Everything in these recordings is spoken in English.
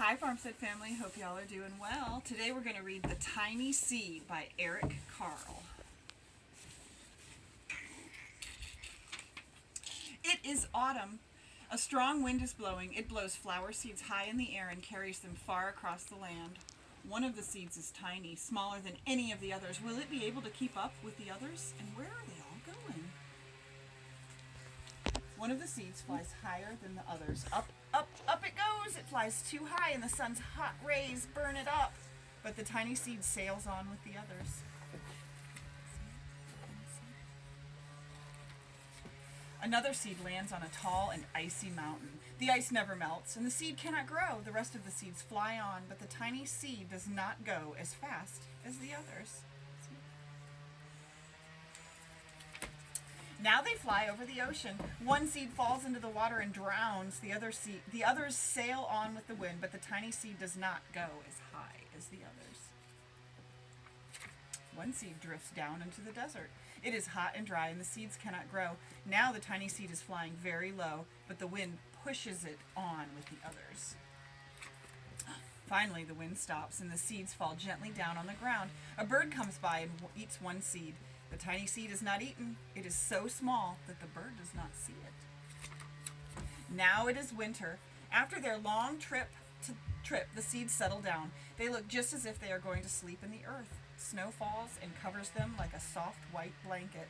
Hi Farmstead family, hope y'all are doing well. Today we're going to read The Tiny Seed by Eric Carle. It is autumn. A strong wind is blowing. It blows flower seeds high in the air and carries them far across the land. One of the seeds is tiny, smaller than any of the others. Will it be able to keep up with the others? And where are they all going? One of the seeds flies higher than the others. Up, up, up it goes! It flies too high and the sun's hot rays burn it up. But the tiny seed sails on with the others. Another seed lands on a tall and icy mountain. The ice never melts and the seed cannot grow. The rest of the seeds fly on, but the tiny seed does not go as fast as the others. Now they fly over the ocean. One seed falls into the water and drowns. The others sail on with the wind, but the tiny seed does not go as high as the others. One seed drifts down into the desert. It is hot and dry and the seeds cannot grow. Now the tiny seed is flying very low, but the wind pushes it on with the others. Finally, the wind stops and the seeds fall gently down on the ground. A bird comes by and eats one seed. The tiny seed is not eaten. It is so small that the bird does not see it. Now it is winter. After their long trip, the seeds settle down. They look just as if they are going to sleep in the earth. Snow falls and covers them like a soft white blanket.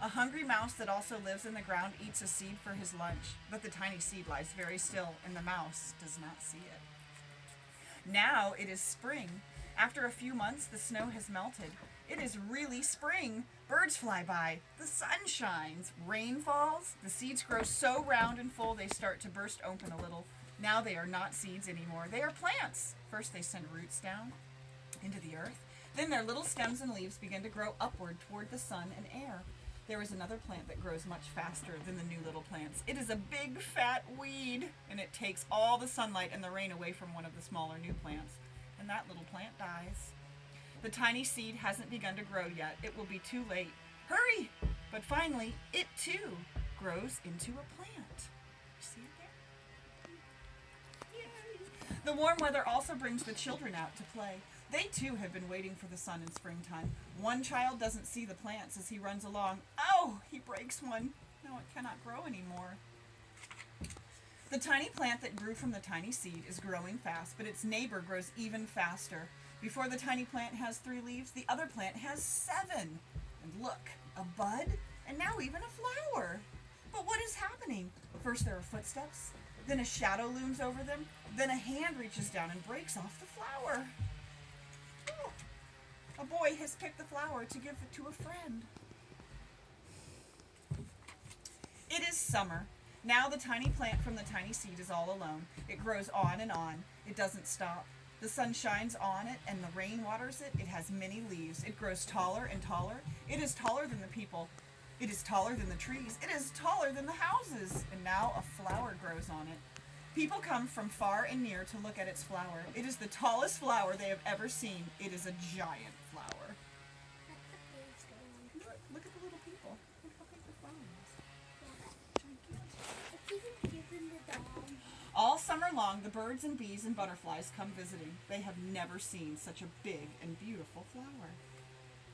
A hungry mouse that also lives in the ground eats a seed for his lunch, but the tiny seed lies very still and the mouse does not see it. Now it is spring. After a few months, the snow has melted. It is really spring. Birds fly by. The sun shines. Rain falls. The seeds grow so round and full they start to burst open a little. Now they are not seeds anymore. They are plants. First they send roots down into the earth. Then their little stems and leaves begin to grow upward toward the sun and air. There is another plant that grows much faster than the new little plants. It is a big fat weed, and it takes all the sunlight and the rain away from one of the smaller new plants. And that little plant dies. The tiny seed hasn't begun to grow yet. It will be too late. Hurry! But finally, it too grows into a plant. See it there? Yay! The warm weather also brings the children out to play. They too have been waiting for the sun in springtime. One child doesn't see the plants as he runs along. Oh, he breaks one. Now it cannot grow anymore. The tiny plant that grew from the tiny seed is growing fast, but its neighbor grows even faster. Before the tiny plant has 3 leaves, the other plant has 7. And look, a bud, and now even a flower. But what is happening? First there are footsteps, then a shadow looms over them, then a hand reaches down and breaks off the flower. Oh, a boy has picked the flower to give it to a friend. It is summer. Now the tiny plant from the tiny seed is all alone. It grows on and on. It doesn't stop. The sun shines on it and the rain waters it. It has many leaves. It grows taller and taller. It is taller than the people. It is taller than the trees. It is taller than the houses. And now a flower grows on it. People come from far and near to look at its flower. It is the tallest flower they have ever seen. It is a giant flower. Look at the little people. Look how big the flower is. All summer long, the birds and bees and butterflies come visiting. They have never seen such a big and beautiful flower.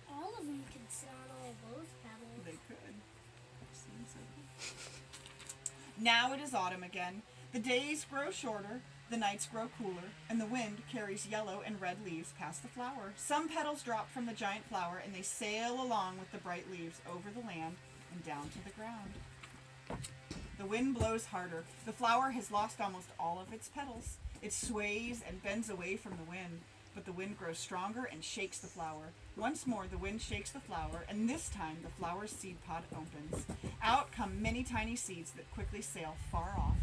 All of them can sit on all of those petals. They could. Now it is autumn again. The days grow shorter, the nights grow cooler, and the wind carries yellow and red leaves past the flower. Some petals drop from the giant flower, and they sail along with the bright leaves over the land and down to the ground. The wind blows harder. The flower has lost almost all of its petals. It sways and bends away from the wind, but the wind grows stronger and shakes the flower. Once more, the wind shakes the flower, and this time the flower's seed pod opens. Out come many tiny seeds that quickly sail far off.